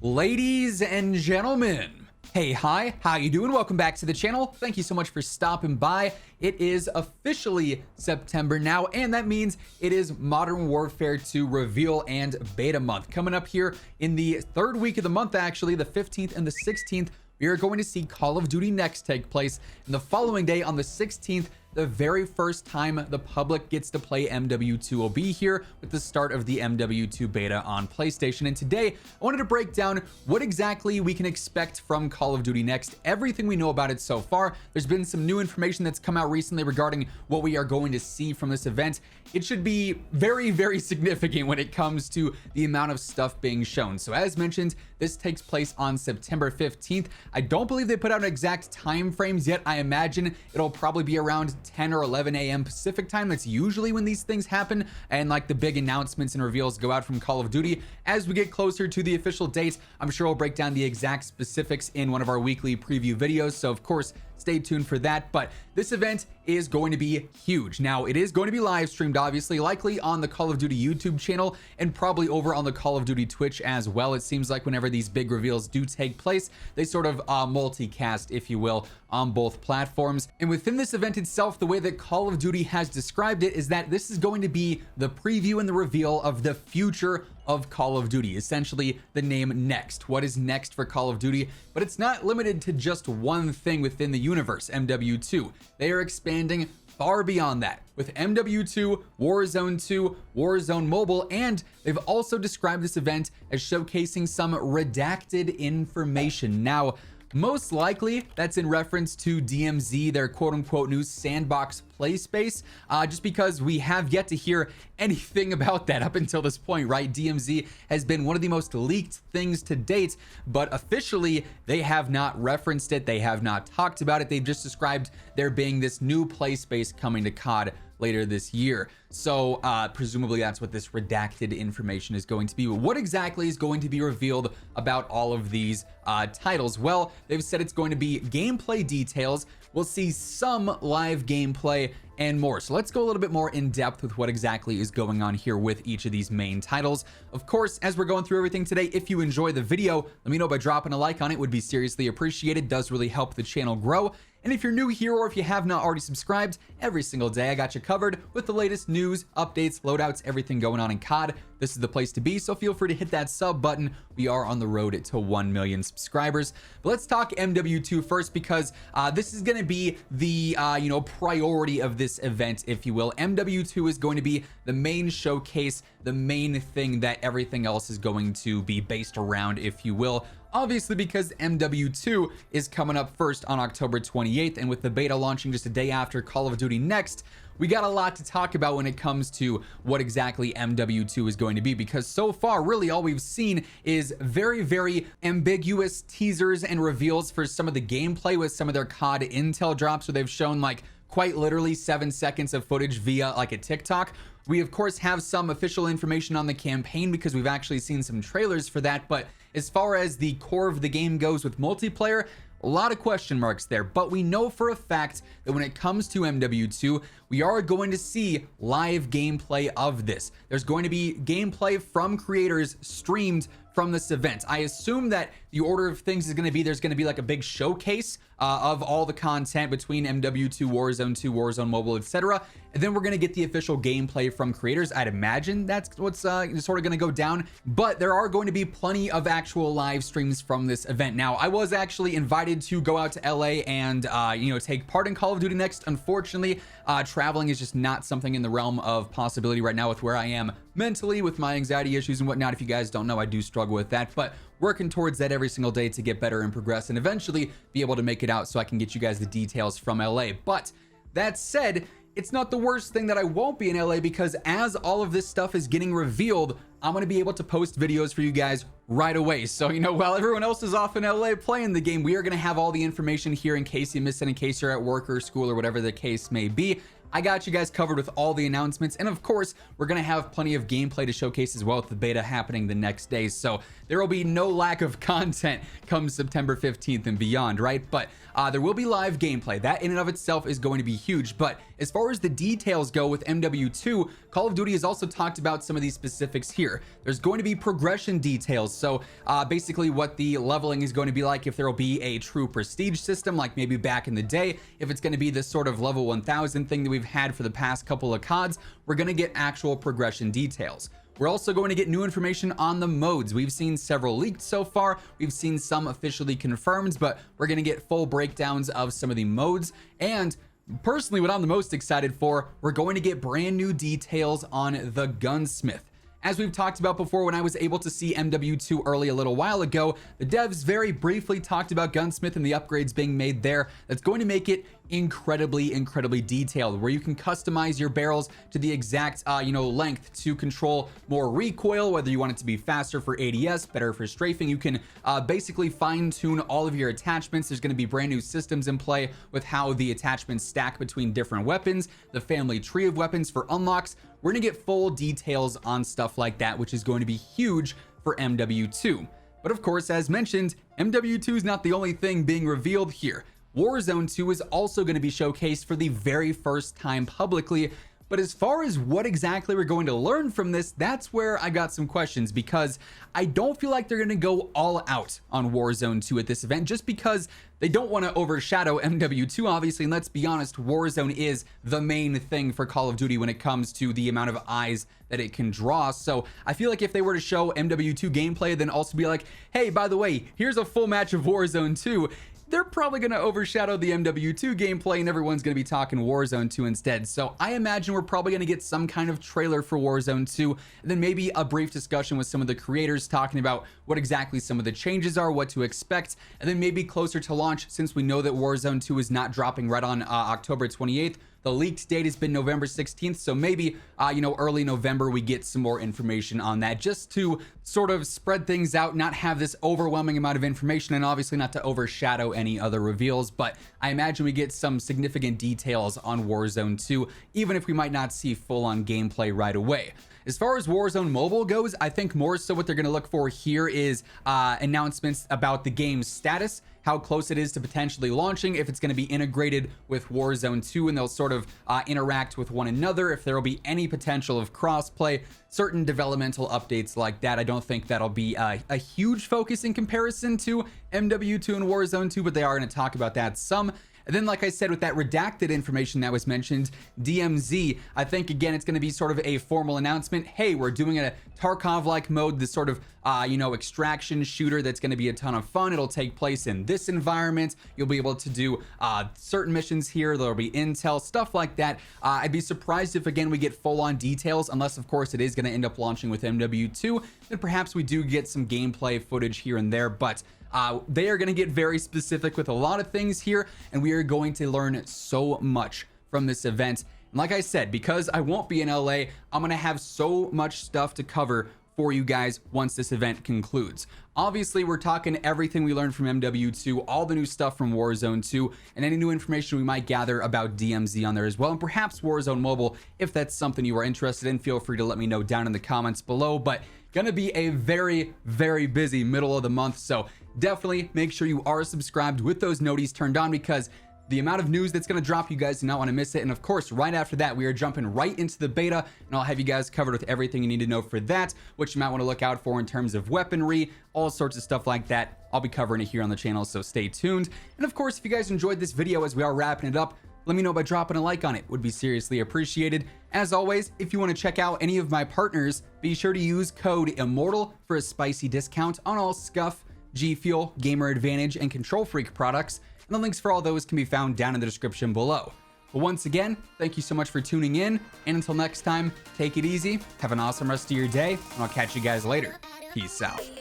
Ladies and gentlemen, hey, hi, how you doing? Welcome back to the channel. Thank you so much for stopping by. It is officially September now, and that means it is Modern Warfare 2 reveal and beta month. Coming up here in the third week of the month, actually, the 15th and the 16th, we are going to see Call of Duty Next take place. And the following day, on the 16th, the very first time the public gets to play MW2 will be here with the start of the MW2 beta on PlayStation. And today, I wanted to break down what exactly we can expect from Call of Duty Next, everything we know about it so far. There's been some new information that's come out recently regarding what we are going to see from this event. It should be very, very significant when it comes to the amount of stuff being shown. So as mentioned, this takes place on September 15th. I don't believe they put out exact time frames yet. I imagine it'll probably be around 10 or 11 a.m. Pacific time. That's usually when these things happen, and like the big announcements and reveals go out from Call of Duty. As we get closer to the official date, I'm sure we'll break down the exact specifics in one of our weekly preview videos, so of course stay tuned for that. But this event is going to be huge. Now, it is going to be live streamed, obviously, likely on the Call of Duty YouTube channel and probably over on the Call of Duty Twitch as well. It seems like whenever these big reveals do take place, they sort of multicast, if you will, on both platforms. And within this event itself, the way that Call of Duty has described it is that this is going to be the preview and the reveal of the future of Call of Duty, essentially the name Next. What is next for Call of Duty? But it's not limited to just one thing within the universe, MW2. They are expanding far beyond that with MW2, Warzone 2, Warzone Mobile, and they've also described this event as showcasing some redacted information. Now, most likely that's in reference to DMZ, their quote-unquote new sandbox play space, just because we have yet to hear anything about that up until this point, right? DMZ has been one of the most leaked things to date, but officially they have not referenced it. They have not talked about it. They've just described there being this new play space coming to COD later this year. So presumably that's what this redacted information is going to be. But what exactly is going to be revealed about all of these titles? Well, they've said it's going to be gameplay details. We'll see some live gameplay and more. So let's go a little bit more in depth with what exactly is going on here with each of these main titles. Of course, as we're going through everything today, if you enjoy the video, let me know by dropping a like on it. Would be seriously appreciated. Does really help the channel grow. And if you're new here or if you have not already subscribed, every single day I got you covered with the latest news, updates, loadouts, everything going on in COD. This is the place to be, so feel free to hit that sub button. We are on the road to 1 million subscribers. But let's talk MW2 first, because this is going to be the priority of this event, if you will. MW2 is going to be the main showcase, the main thing that everything else is going to be based around, if you will. Obviously, because MW2 is coming up first on October 28th, and with the beta launching just a day after Call of Duty Next, we got a lot to talk about when it comes to what exactly MW2 is going to be, because so far, really all we've seen is very, very ambiguous teasers and reveals for some of the gameplay with some of their COD intel drops, where they've shown like quite literally 7 seconds of footage via like a TikTok. We of course have some official information on the campaign because we've actually seen some trailers for that, but as far as the core of the game goes with multiplayer, a lot of question marks there. But we know for a fact that when it comes to MW2, we are going to see live gameplay of this. There's going to be gameplay from creators streamed from this event. I assume that the order of things is going to be, there's going to be like a big showcase of all the content between MW2, Warzone 2, Warzone Mobile, etc. And then we're going to get the official gameplay from creators. I'd imagine that's what's sort of going to go down. But there are going to be plenty of actual live streams from this event. Now, I was actually invited to go out to LA and take part in Call of Duty Next. Unfortunately, traveling is just not something in the realm of possibility right now with where I am mentally, with my anxiety issues and whatnot. If you guys don't know, I do struggle with that, but working towards that every single day to get better and progress and eventually be able to make it out so I can get you guys the details from LA. But that said, it's not the worst thing that I won't be in LA, because as all of this stuff is getting revealed, I'm going to be able to post videos for you guys right away. So, while everyone else is off in LA playing the game, we are going to have all the information here in case you miss it, in case you're at work or school or whatever the case may be. I got you guys covered with all the announcements, and of course we're gonna have plenty of gameplay to showcase as well, with the beta happening the next day, so there will be no lack of content come September 15th and beyond, right? But there will be live gameplay. That in and of itself is going to be huge. But as far as the details go with MW2, Call of Duty has also talked about some of these specifics here. There's going to be progression details, So basically what the leveling is going to be like, if there will be a true prestige system like maybe back in the day, if it's going to be this sort of level 1000 thing that we've had for the past couple of CODs, we're going to get actual progression details. We're also going to get new information on the modes. We've seen several leaked so far. We've seen some officially confirmed, but we're going to get full breakdowns of some of the modes. And personally, what I'm the most excited for, we're going to get brand new details on the gunsmith. As we've talked about before, when I was able to see MW2 early a little while ago, the devs very briefly talked about gunsmith and the upgrades being made there. That's going to make it incredibly detailed, where you can customize your barrels to the exact length to control more recoil, whether you want it to be faster for ADS, better for strafing. You can basically fine tune all of your attachments. There's going to be brand new systems in play with how the attachments stack between different weapons, the family tree of weapons for unlocks. We're going to get full details on stuff like that, which is going to be huge for MW2. But of course, as mentioned, MW2 is not the only thing being revealed here. Warzone 2 is also going to be showcased for the very first time publicly. But as far as what exactly we're going to learn from this, that's where I got some questions, because I don't feel like they're going to go all out on Warzone 2 at this event, just because they don't want to overshadow MW2, obviously. And let's be honest, Warzone is the main thing for Call of Duty when it comes to the amount of eyes that it can draw. So I feel like if they were to show MW2 gameplay, then also be like, hey, by the way, here's a full match of Warzone 2, they're probably going to overshadow the MW2 gameplay and everyone's going to be talking Warzone 2 instead. So I imagine we're probably going to get some kind of trailer for Warzone 2, and then maybe a brief discussion with some of the creators talking about what exactly some of the changes are, what to expect, and then maybe closer to launch, since we know that Warzone 2 is not dropping right on October 28th. The leaked date has been November 16th, so maybe, early November we get some more information on that, just to sort of spread things out, not have this overwhelming amount of information, and obviously not to overshadow any other reveals. But I imagine we get some significant details on Warzone 2, even if we might not see full-on gameplay right away. As far as Warzone Mobile goes, I think more so what they're going to look for here is announcements about the game's status, how close it is to potentially launching, if it's going to be integrated with Warzone 2 and they'll sort of interact with one another, if there will be any potential of crossplay, certain developmental updates like that. I don't think that'll be a huge focus in comparison to MW2 and Warzone 2, but they are going to talk about that some. And then, like I said, with that redacted information that was mentioned, DMZ, I think, again, it's going to be sort of a formal announcement. Hey, we're doing a Tarkov-like mode, this sort of, extraction shooter that's going to be a ton of fun. It'll take place in this environment. You'll be able to do certain missions here. There'll be intel, stuff like that. I'd be surprised if, again, we get full-on details, unless, of course, it is going to end up launching with MW2. Then perhaps we do get some gameplay footage here and there, but they are going to get very specific with a lot of things here, and we are going to learn so much from this event. And like I said, because I won't be in LA, I'm going to have so much stuff to cover for you guys once this event concludes. Obviously, we're talking everything we learned from MW2, all the new stuff from Warzone 2, and any new information we might gather about DMZ on there as well, and perhaps Warzone Mobile. If that's something you are interested in, feel free to let me know down in the comments below. But gonna be a very busy middle of the month, so definitely make sure you are subscribed with those noties turned on, because the amount of news that's going to drop, you guys do not want to miss it. And of course, right after that, we are jumping right into the beta, and I'll have you guys covered with everything you need to know for that, what you might want to look out for in terms of weaponry, all sorts of stuff like that. I'll be covering it here on the channel, so stay tuned. And of course, if you guys enjoyed this video as we are wrapping it up, let me know by dropping a like on it. Would be seriously appreciated. As always, if you want to check out any of my partners, be sure to use code IMMORTAL for a spicy discount on all Scuff, G Fuel, Gamer Advantage, and Control Freak products. And the links for all those can be found down in the description below. But once again, thank you so much for tuning in. And until next time, take it easy, have an awesome rest of your day, and I'll catch you guys later. Peace out.